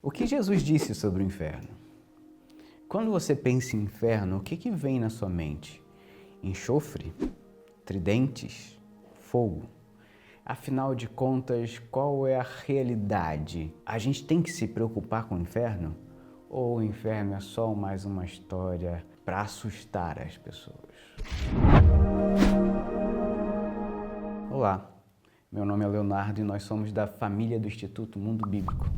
O que Jesus disse sobre o inferno? Quando você pensa em inferno, o que vem na sua mente? Enxofre? Tridentes? Fogo? Afinal de contas, qual é a realidade? A gente tem que se preocupar com o inferno? Ou o inferno é só mais uma história para assustar as pessoas? Olá, meu nome é Leonardo e nós somos da família do Instituto Mundo Bíblico.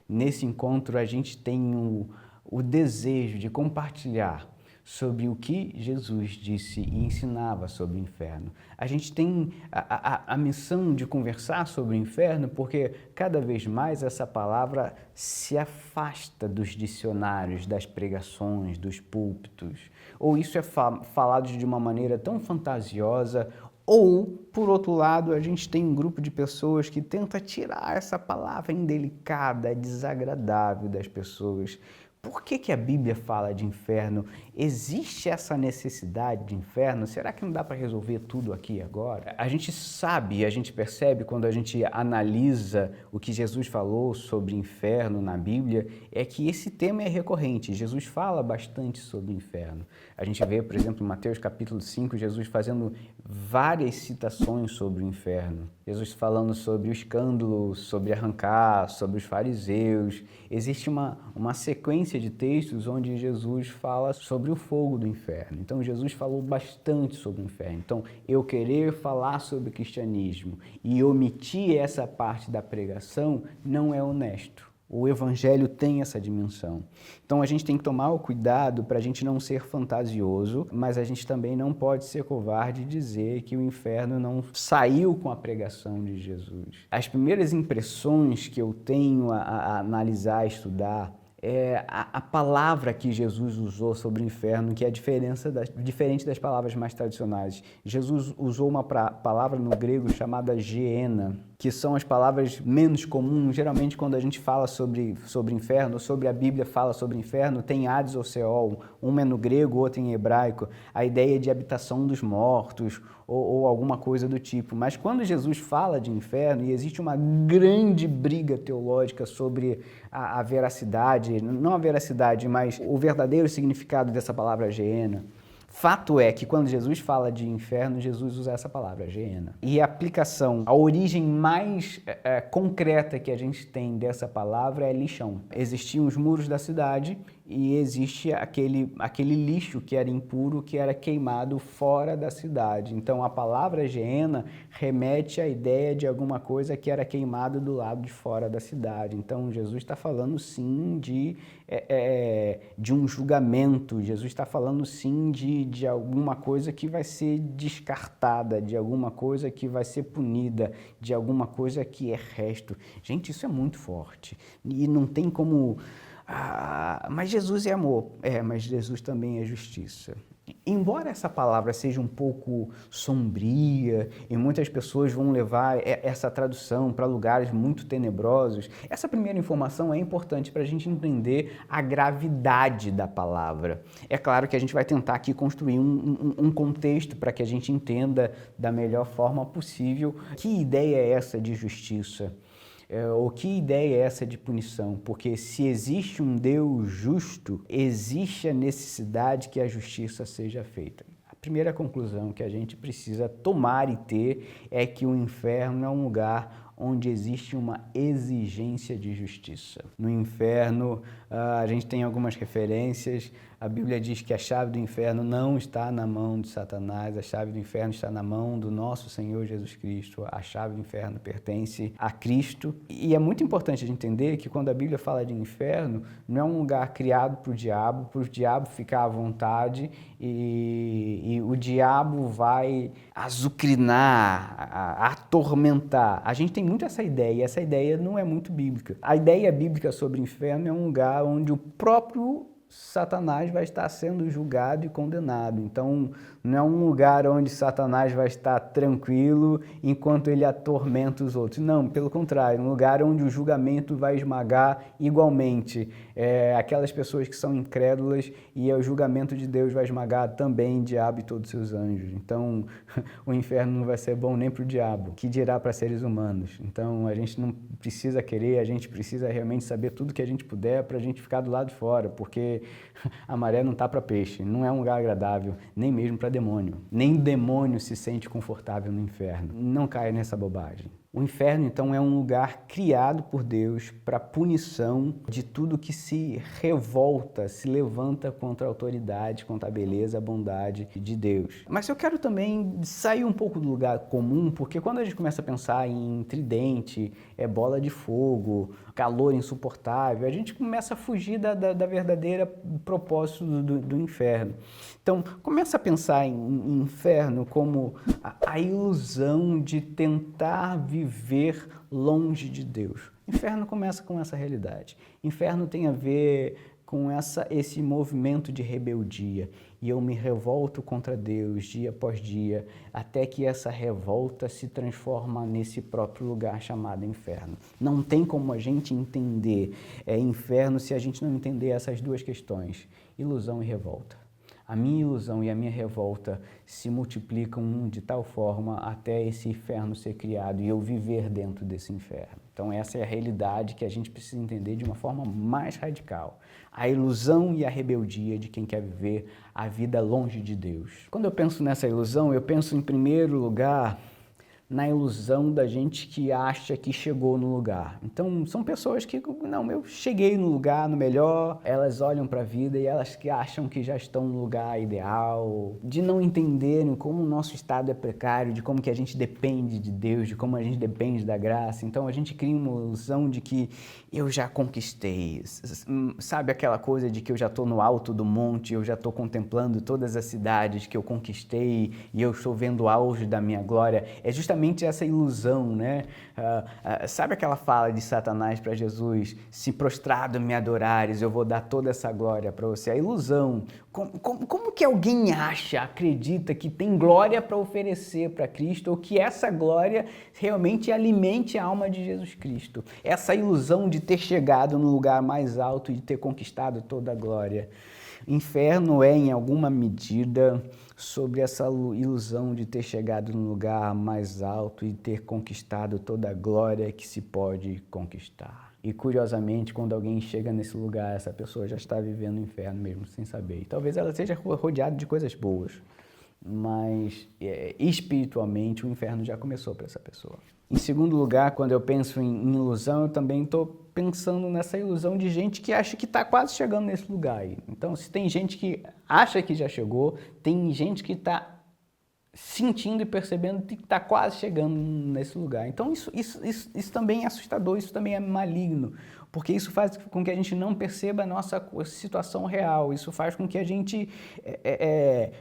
Nesse encontro a gente tem o desejo de compartilhar sobre o que Jesus disse e ensinava sobre o inferno. A gente tem a missão de conversar sobre o inferno porque cada vez mais essa palavra se afasta dos dicionários, das pregações, dos púlpitos. Ou isso é falado de uma maneira tão fantasiosa, ou, por outro lado, a gente tem um grupo de pessoas que tenta tirar essa palavra indelicada, desagradável das pessoas. Por que a Bíblia fala de inferno? Existe essa necessidade de inferno? Será que não dá para resolver tudo aqui e agora? A gente sabe, a gente percebe quando a gente analisa o que Jesus falou sobre inferno na Bíblia, é que esse tema é recorrente. Jesus fala bastante sobre o inferno. A gente vê, por exemplo, em Mateus capítulo 5, Jesus fazendo várias citações sobre o inferno. Jesus falando sobre o escândalo, sobre arrancar, sobre os fariseus. Existe uma sequência de textos onde Jesus fala sobre o fogo do inferno. Então, Jesus falou bastante sobre o inferno. Então, eu querer falar sobre o cristianismo e omitir essa parte da pregação não é honesto. O evangelho tem essa dimensão. Então a gente tem que tomar o cuidado para a gente não ser fantasioso, mas a gente também não pode ser covarde e dizer que o inferno não saiu com a pregação de Jesus. As primeiras impressões que eu tenho a analisar, a estudar, é a palavra que Jesus usou sobre o inferno, que é diferente das palavras mais tradicionais. Jesus usou uma palavra no grego chamada geena, que são as palavras menos comuns. Geralmente, quando a gente fala sobre inferno, sobre a Bíblia fala sobre inferno, tem Hades ou Seol, uma é no grego, outra em hebraico, a ideia de habitação dos mortos, ou alguma coisa do tipo. Mas quando Jesus fala de inferno, e existe uma grande briga teológica sobre a veracidade, não a veracidade, mas o verdadeiro significado dessa palavra geena, fato é que quando Jesus fala de inferno, Jesus usa essa palavra, geena. E a aplicação, a origem mais concreta que a gente tem dessa palavra é lixão. Existiam os muros da cidade e existe aquele lixo que era impuro, que era queimado fora da cidade. Então a palavra geena remete à ideia de alguma coisa que era queimada do lado de fora da cidade. Então Jesus está falando sim de um julgamento, Jesus está falando sim de alguma coisa que vai ser descartada, de alguma coisa que vai ser punida, de alguma coisa que é resto. Gente, isso é muito forte e não tem como... mas Jesus é amor. Mas Jesus também é justiça. Embora essa palavra seja um pouco sombria e muitas pessoas vão levar essa tradução para lugares muito tenebrosos, essa primeira informação é importante para a gente entender a gravidade da palavra. É claro que a gente vai tentar aqui construir um contexto para que a gente entenda da melhor forma possível que ideia é essa de justiça. Ou que ideia é essa de punição? Porque se existe um Deus justo, existe a necessidade que a justiça seja feita. A primeira conclusão que a gente precisa tomar e ter é que o inferno é um lugar onde existe uma exigência de justiça. No inferno, a gente tem algumas referências. A Bíblia diz que a chave do inferno não está na mão de Satanás, a chave do inferno está na mão do nosso Senhor Jesus Cristo. A chave do inferno pertence a Cristo. E é muito importante a gente entender que quando a Bíblia fala de inferno, não é um lugar criado para o diabo ficar à vontade e o diabo vai azucrinar, atormentar. A gente tem muito essa ideia, e essa ideia não é muito bíblica. A ideia bíblica sobre o inferno é um lugar onde o próprio Satanás vai estar sendo julgado e condenado. Então, não é um lugar onde Satanás vai estar tranquilo enquanto ele atormenta os outros. Não, pelo contrário, um lugar onde o julgamento vai esmagar igualmente aquelas pessoas que são incrédulas, e o julgamento de Deus vai esmagar também o diabo e todos os seus anjos. Então, o inferno não vai ser bom nem para o diabo, que dirá para seres humanos. Então, a gente não precisa querer, a gente precisa realmente saber tudo que a gente puder para a gente ficar do lado de fora, porque a maré não está para peixe, não é um lugar agradável, nem mesmo para demônio. Nem demônio se sente confortável no inferno. Não caia nessa bobagem. O inferno, então, é um lugar criado por Deus para punição de tudo que se revolta, se levanta contra a autoridade, contra a beleza, a bondade de Deus. Mas eu quero também sair um pouco do lugar comum, porque quando a gente começa a pensar em tridente, bola de fogo, calor insuportável, a gente começa a fugir da verdadeira propósito do inferno. Então, começa a pensar em inferno como a ilusão de tentar viver longe de Deus. Inferno começa com essa realidade. Inferno tem a ver com esse movimento de rebeldia. E eu me revolto contra Deus dia após dia, até que essa revolta se transforma nesse próprio lugar chamado inferno. Não tem como a gente entender inferno se a gente não entender essas duas questões, ilusão e revolta. A minha ilusão e a minha revolta se multiplicam de tal forma até esse inferno ser criado e eu viver dentro desse inferno. Então essa é a realidade que a gente precisa entender de uma forma mais radical. A ilusão e a rebeldia de quem quer viver a vida longe de Deus. Quando eu penso nessa ilusão, eu penso em primeiro lugar na ilusão da gente que acha que chegou no lugar. Então, são pessoas que, não, eu cheguei no lugar, no melhor, elas olham para a vida e elas que acham que já estão no lugar ideal, de não entenderem como o nosso estado é precário, de como que a gente depende de Deus, de como a gente depende da graça. Então, a gente cria uma ilusão de que eu já conquistei, sabe aquela coisa de que eu já estou no alto do monte, eu já estou contemplando todas as cidades que eu conquistei e eu estou vendo o auge da minha glória. É justamente essa ilusão, né? Sabe aquela fala de Satanás para Jesus? Se prostrado me adorares, eu vou dar toda essa glória para você. A ilusão. Como que alguém acredita que tem glória para oferecer para Cristo, ou que essa glória realmente alimente a alma de Jesus Cristo? Essa ilusão de ter chegado no lugar mais alto e de ter conquistado toda a glória. Inferno é, em alguma medida, sobre essa ilusão de ter chegado no lugar mais alto e ter conquistado toda a glória que se pode conquistar. E, curiosamente, quando alguém chega nesse lugar, essa pessoa já está vivendo o inferno mesmo sem saber. E talvez ela seja rodeada de coisas boas, mas espiritualmente o inferno já começou para essa pessoa. Em segundo lugar, quando eu penso em ilusão, eu também estou pensando nessa ilusão de gente que acha que está quase chegando nesse lugar aí. Então, se tem gente que acha que já chegou, tem gente que está sentindo e percebendo que está quase chegando nesse lugar. Então, isso também é assustador, isso também é maligno, porque isso faz com que a gente não perceba a nossa situação real, isso faz com que a gente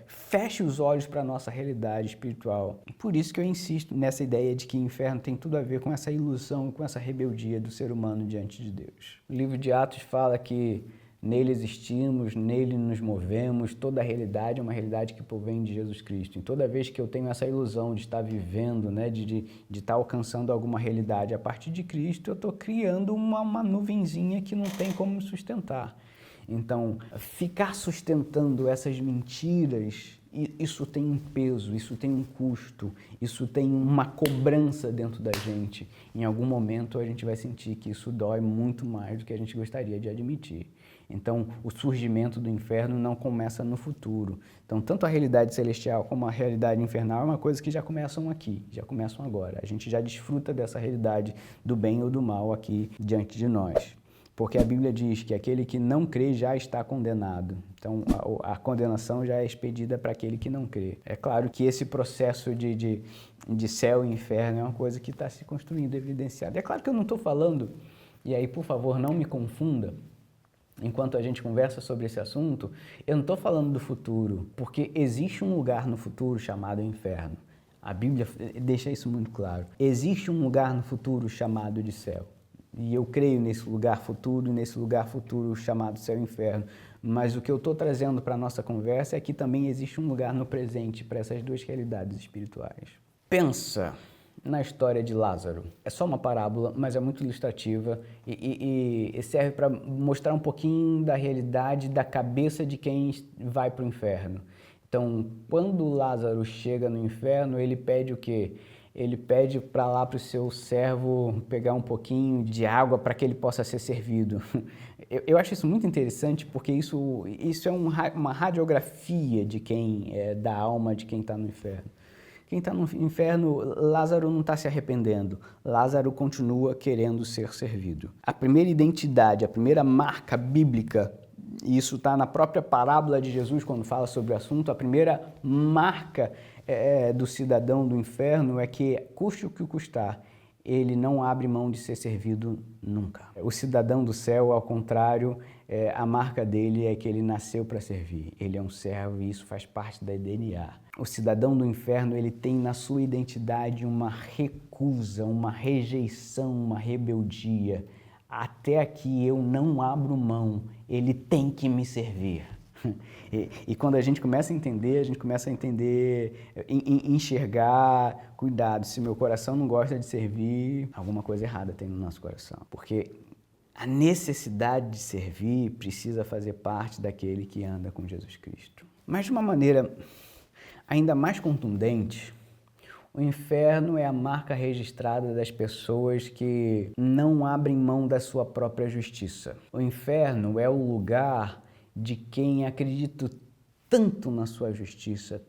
feche os olhos para a nossa realidade espiritual. Por isso que eu insisto nessa ideia de que o inferno tem tudo a ver com essa ilusão, com essa rebeldia do ser humano diante de Deus. O livro de Atos fala que nele existimos, nele nos movemos, toda a realidade é uma realidade que provém de Jesus Cristo. E toda vez que eu tenho essa ilusão de estar vivendo, né, de estar alcançando alguma realidade a partir de Cristo, eu estou criando uma nuvenzinha que não tem como me sustentar. Então, ficar sustentando essas mentiras, isso tem um peso, isso tem um custo, isso tem uma cobrança dentro da gente. Em algum momento a gente vai sentir que isso dói muito mais do que a gente gostaria de admitir. Então, o surgimento do inferno não começa no futuro. Então, tanto a realidade celestial como a realidade infernal é uma coisa que já começam aqui, já começam agora. A gente já desfruta dessa realidade do bem ou do mal aqui diante de nós. Porque a Bíblia diz que aquele que não crê já está condenado. Então, a condenação já é expedida para aquele que não crê. É claro que esse processo de céu e inferno é uma coisa que está se construindo, evidenciada. É claro que eu não estou falando, e aí, por favor, não me confunda, enquanto a gente conversa sobre esse assunto, eu não estou falando do futuro, porque existe um lugar no futuro chamado inferno. A Bíblia deixa isso muito claro. Existe um lugar no futuro chamado de céu. E eu creio nesse lugar futuro chamado céu e inferno. Mas o que eu estou trazendo para a nossa conversa é que também existe um lugar no presente para essas duas realidades espirituais. Pensa na história de Lázaro. É só uma parábola, mas é muito ilustrativa e serve para mostrar um pouquinho da realidade da cabeça de quem vai para o inferno. Então, quando Lázaro chega no inferno, ele pede o quê? Ele pede para lá para o seu servo pegar um pouquinho de água para que ele possa ser servido. Eu acho isso muito interessante porque isso é uma radiografia de quem da alma de quem está no inferno. Quem está no inferno, Lázaro não está se arrependendo. Lázaro continua querendo ser servido. A primeira identidade, a primeira marca bíblica, e isso está na própria parábola de Jesus quando fala sobre o assunto, a primeira marca do cidadão do inferno é que, custe o que custar, ele não abre mão de ser servido nunca. O cidadão do céu, ao contrário, a marca dele é que ele nasceu para servir. Ele é um servo e isso faz parte da DNA. O cidadão do inferno, ele tem na sua identidade uma recusa, uma rejeição, uma rebeldia. Até aqui eu não abro mão, ele tem que me servir. E quando a gente começa a entender, enxergar, cuidado, se meu coração não gosta de servir, alguma coisa errada tem no nosso coração. Porque a necessidade de servir precisa fazer parte daquele que anda com Jesus Cristo. Mas de uma maneira ainda mais contundente, o inferno é a marca registrada das pessoas que não abrem mão da sua própria justiça. O inferno é o lugar de quem acredita tanto na sua justiça,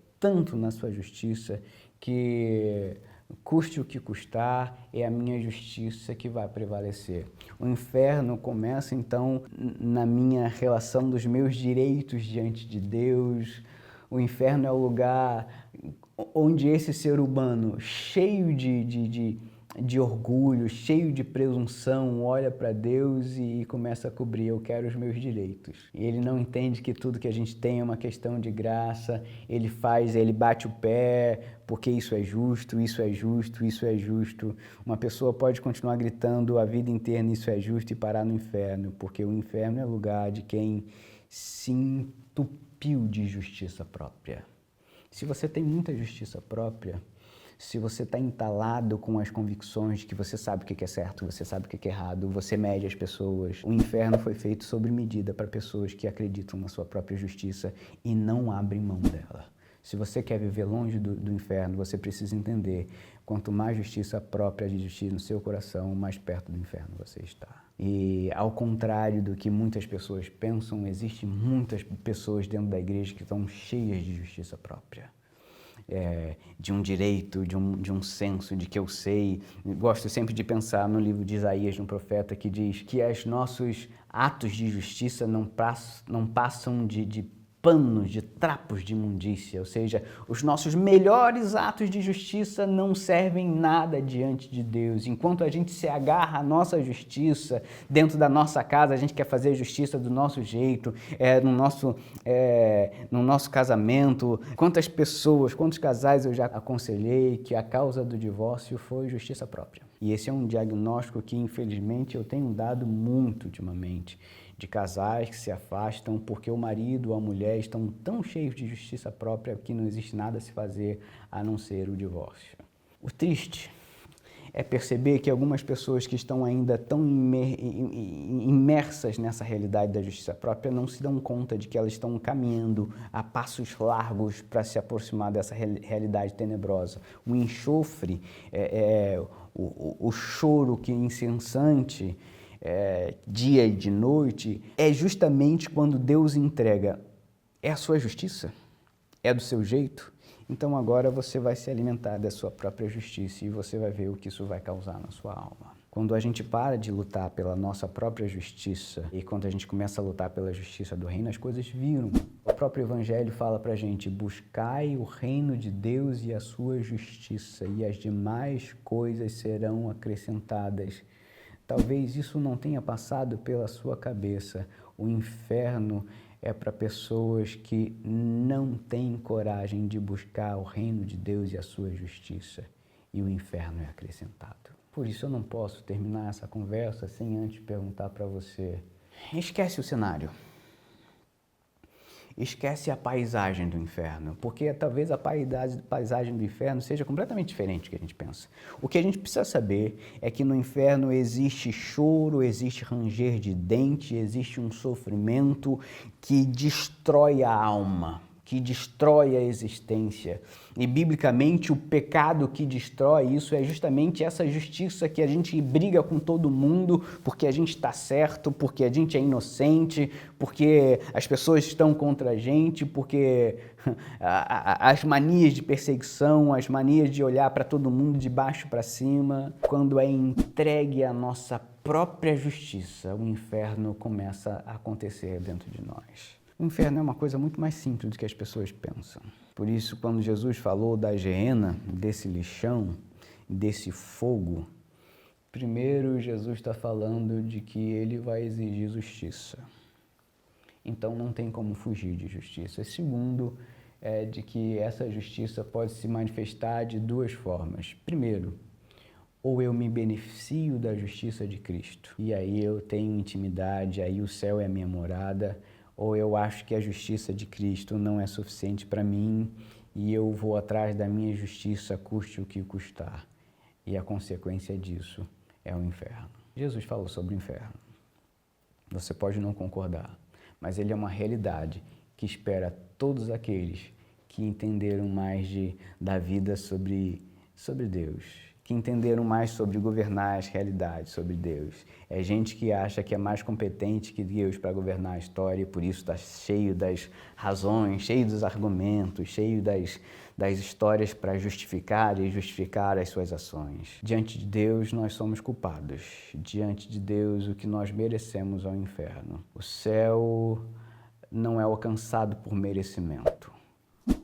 que custe o que custar, é a minha justiça que vai prevalecer. O inferno começa, então, na minha relação dos meus direitos diante de Deus. O inferno é o lugar onde esse ser humano, cheio de orgulho, cheio de presunção, olha para Deus e começa a cobrir: eu quero os meus direitos. E ele não entende que tudo que a gente tem é uma questão de graça, ele bate o pé, porque isso é justo, isso é justo, isso é justo. Uma pessoa pode continuar gritando a vida inteira: isso é justo, e parar no inferno, porque o inferno é lugar de quem se entupiu de justiça própria. Se você tem muita justiça própria, se você está entalado com as convicções de que você sabe o que é certo, você sabe o que é errado, você mede as pessoas. O inferno foi feito sob medida para pessoas que acreditam na sua própria justiça e não abrem mão dela. Se você quer viver longe do inferno, você precisa entender: quanto mais justiça própria de justiça no seu coração, mais perto do inferno você está. E ao contrário do que muitas pessoas pensam, existem muitas pessoas dentro da igreja que estão cheias de justiça própria. De um direito, de um senso de que eu sei. Gosto sempre de pensar no livro de Isaías, no profeta, que diz que os nossos atos de justiça não passam de panos, de trapos de imundícia, ou seja, os nossos melhores atos de justiça não servem nada diante de Deus. Enquanto a gente se agarra à nossa justiça, dentro da nossa casa, a gente quer fazer a justiça do nosso jeito, no nosso casamento. Quantos casais eu já aconselhei que a causa do divórcio foi justiça própria. E esse é um diagnóstico que, infelizmente, eu tenho dado muito ultimamente, de casais que se afastam porque o marido ou a mulher estão tão cheios de justiça própria que não existe nada a se fazer a não ser o divórcio. O triste é perceber que algumas pessoas que estão ainda tão imersas nessa realidade da justiça própria não se dão conta de que elas estão caminhando a passos largos para se aproximar dessa realidade tenebrosa. O enxofre, o choro que é incessante, dia e de noite, é justamente quando Deus entrega: é a sua justiça? É do seu jeito? Então agora você vai se alimentar da sua própria justiça e você vai ver o que isso vai causar na sua alma. Quando a gente para de lutar pela nossa própria justiça e quando a gente começa a lutar pela justiça do reino, as coisas viram. O próprio Evangelho fala pra gente: buscai o reino de Deus e a sua justiça, e as demais coisas serão acrescentadas. Talvez isso não tenha passado pela sua cabeça. O inferno é para pessoas que não têm coragem de buscar o reino de Deus e a sua justiça. E o inferno é acrescentado. Por isso eu não posso terminar essa conversa sem antes perguntar para você. Esquece o cenário. Esquece a paisagem do inferno, porque talvez a paisagem do inferno seja completamente diferente do que a gente pensa. O que a gente precisa saber é que no inferno existe choro, existe ranger de dente, existe um sofrimento que destrói a alma, que destrói a existência. E, biblicamente, o pecado que destrói isso é justamente essa justiça que a gente briga com todo mundo porque a gente está certo, porque a gente é inocente, porque as pessoas estão contra a gente, porque as manias de perseguição, as manias de olhar para todo mundo de baixo para cima, quando é entregue a nossa própria justiça, o inferno começa a acontecer dentro de nós. O inferno é uma coisa muito mais simples do que as pessoas pensam. Por isso, quando Jesus falou da geena, desse lixão, desse fogo, primeiro Jesus está falando de que ele vai exigir justiça. Então não tem como fugir de justiça. Segundo, é de que essa justiça pode se manifestar de duas formas. Primeiro, ou eu me beneficio da justiça de Cristo, e aí eu tenho intimidade, aí o céu é a minha morada, ou eu acho que a justiça de Cristo não é suficiente para mim e eu vou atrás da minha justiça, custe o que custar. E a consequência disso é o inferno. Jesus falou sobre o inferno. Você pode não concordar, mas ele é uma realidade que espera todos aqueles que entenderam mais da vida sobre Deus, que entenderam mais sobre governar as realidades sobre Deus. É gente que acha que é mais competente que Deus para governar a história e por isso está cheio das razões, cheio dos argumentos, cheio das histórias para justificar e justificar as suas ações. Diante de Deus, nós somos culpados. Diante de Deus, o que nós merecemos é o inferno. O céu não é alcançado por merecimento.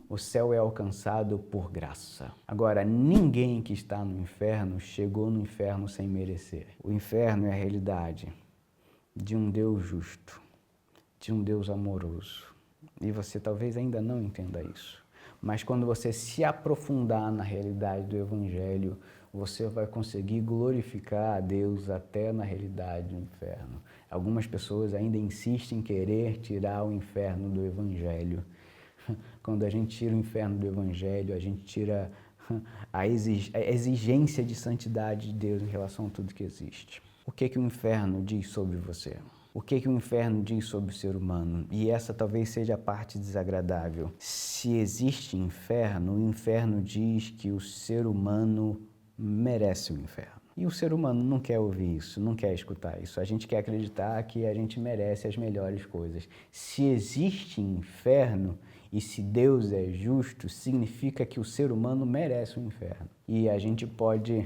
O céu é alcançado por graça. Agora, ninguém que está no inferno chegou no inferno sem merecer. O inferno é a realidade de um Deus justo, de um Deus amoroso. E você talvez ainda não entenda isso. Mas quando você se aprofundar na realidade do Evangelho, você vai conseguir glorificar a Deus até na realidade do inferno. Algumas pessoas ainda insistem em querer tirar o inferno do Evangelho. Quando a gente tira o inferno do Evangelho, a gente tira a exigência de santidade de Deus em relação a tudo que existe. O que o inferno diz sobre você? O que o inferno diz sobre o ser humano? E essa talvez seja a parte desagradável. Se existe inferno, o inferno diz que o ser humano merece o inferno. E o ser humano não quer ouvir isso, não quer escutar isso. A gente quer acreditar que a gente merece as melhores coisas. Se existe inferno, e se Deus é justo, significa que o ser humano merece o inferno. E a gente pode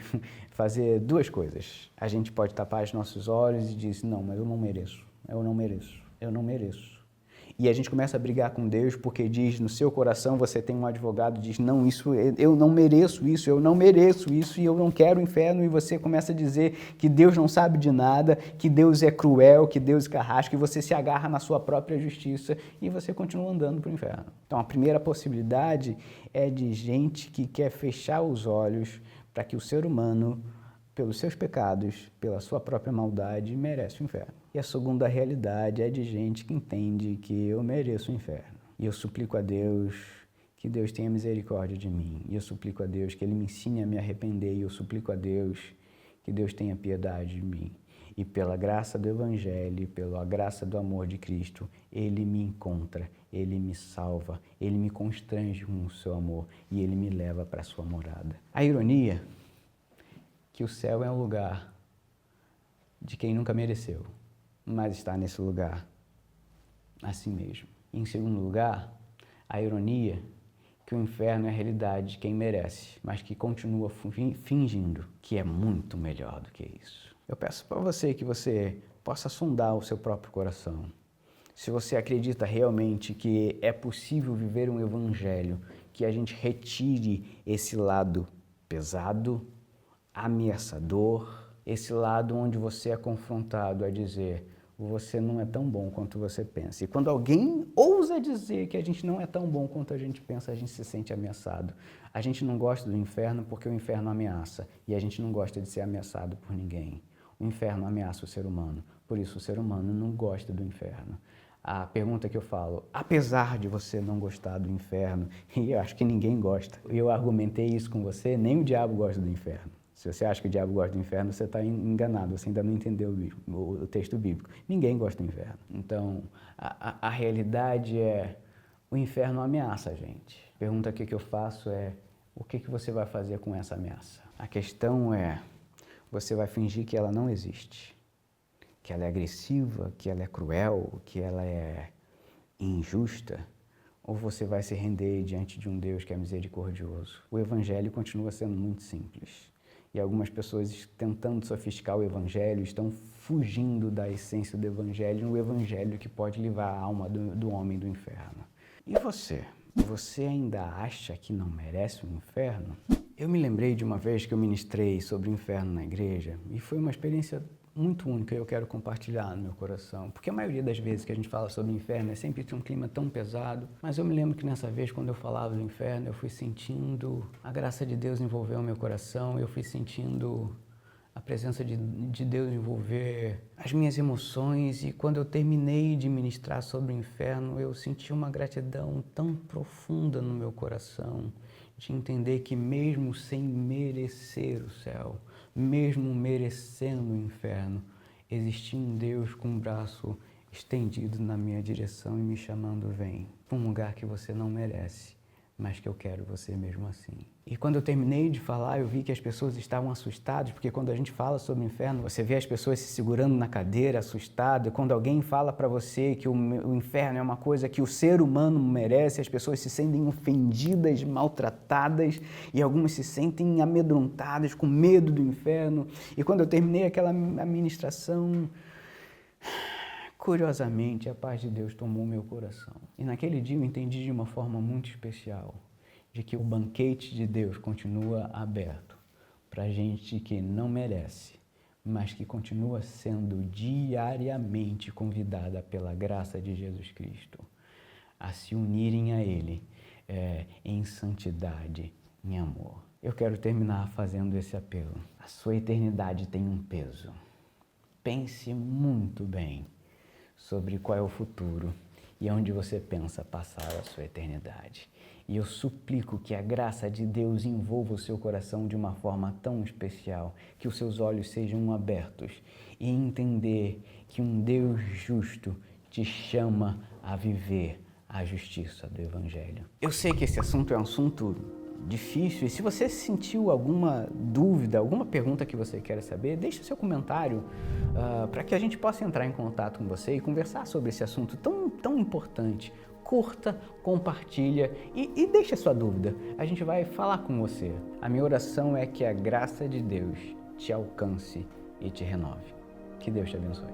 fazer duas coisas. A gente pode tapar os nossos olhos e dizer, não, mas eu não mereço, eu não mereço, eu não mereço. E a gente começa a brigar com Deus porque diz, no seu coração você tem um advogado, diz, não, isso, eu não mereço isso, eu não mereço isso e eu não quero o inferno. E você começa a dizer que Deus não sabe de nada, que Deus é cruel, que Deus é carrasco, e você se agarra na sua própria justiça e você continua andando para o inferno. Então a primeira possibilidade é de gente que quer fechar os olhos para que o ser humano, pelos seus pecados, pela sua própria maldade, merece o inferno. E a segunda realidade é de gente que entende que eu mereço o inferno. E eu suplico a Deus que Deus tenha misericórdia de mim. E eu suplico a Deus que Ele me ensine a me arrepender. E eu suplico a Deus que Deus tenha piedade de mim. E pela graça do Evangelho, pela graça do amor de Cristo, Ele me encontra, Ele me salva, Ele me constrange com o seu amor e Ele me leva para a sua morada. A ironia que o céu é um lugar de quem nunca mereceu, mas está nesse lugar assim mesmo. Em segundo lugar, a ironia que o inferno é a realidade de quem merece, mas que continua fingindo que é muito melhor do que isso. Eu peço para você que você possa sondar o seu próprio coração. Se você acredita realmente que é possível viver um evangelho, que a gente retire esse lado pesado, ameaçador, esse lado onde você é confrontado a dizer, você não é tão bom quanto você pensa. E quando alguém ousa dizer que a gente não é tão bom quanto a gente pensa, a gente se sente ameaçado. A gente não gosta do inferno porque o inferno ameaça, e a gente não gosta de ser ameaçado por ninguém. O inferno ameaça o ser humano, por isso o ser humano não gosta do inferno. A pergunta que eu falo, apesar de você não gostar do inferno, e eu acho que ninguém gosta, eu argumentei isso com você, nem o diabo gosta do inferno. Se você acha que o diabo gosta do inferno, você está enganado, você ainda não entendeu o texto bíblico. Ninguém gosta do inferno. Então, a realidade é, o inferno ameaça a gente. A pergunta que eu faço é, o que você vai fazer com essa ameaça? A questão é, você vai fingir que ela não existe, que ela é agressiva, que ela é cruel, que ela é injusta, ou você vai se render diante de um Deus que é misericordioso? O Evangelho continua sendo muito simples. E algumas pessoas tentando sofisticar o Evangelho estão fugindo da essência do Evangelho, um Evangelho que pode livrar a alma do homem do inferno. E você? Você ainda acha que não merece o inferno? Eu me lembrei de uma vez que eu ministrei sobre o inferno na igreja e foi uma experiência muito única e eu quero compartilhar no meu coração. Porque a maioria das vezes que a gente fala sobre o inferno é sempre um clima tão pesado. Mas eu me lembro que nessa vez, quando eu falava do inferno, eu fui sentindo a graça de Deus envolver o meu coração, eu fui sentindo a presença de Deus envolver as minhas emoções. E quando eu terminei de ministrar sobre o inferno, eu senti uma gratidão tão profunda no meu coração, de entender que mesmo sem merecer o céu, mesmo merecendo o inferno, existia um Deus com um braço estendido na minha direção e me chamando, vem, para um lugar que você não merece, mas que eu quero você mesmo assim. E quando eu terminei de falar, eu vi que as pessoas estavam assustadas, porque quando a gente fala sobre o inferno, você vê as pessoas se segurando na cadeira, assustadas. Quando alguém fala para você que o inferno é uma coisa que o ser humano merece, as pessoas se sentem ofendidas, maltratadas, e algumas se sentem amedrontadas, com medo do inferno. E quando eu terminei aquela ministração, curiosamente, a paz de Deus tomou meu coração. E naquele dia eu entendi de uma forma muito especial de que o banquete de Deus continua aberto para gente que não merece, mas que continua sendo diariamente convidada pela graça de Jesus Cristo a se unirem a Ele em santidade, em amor. Eu quero terminar fazendo esse apelo. A sua eternidade tem um peso. Pense muito bem sobre qual é o futuro e onde você pensa passar a sua eternidade. E eu suplico que a graça de Deus envolva o seu coração de uma forma tão especial, que os seus olhos sejam abertos e entender que um Deus justo te chama a viver a justiça do Evangelho. Eu sei que esse assunto é um assunto difícil, e se você sentiu alguma dúvida, alguma pergunta que você quer saber, deixe seu comentário para que a gente possa entrar em contato com você e conversar sobre esse assunto tão importante. Curta, compartilha e deixe a sua dúvida. A gente vai falar com você. A minha oração é que a graça de Deus te alcance e te renove. Que Deus te abençoe.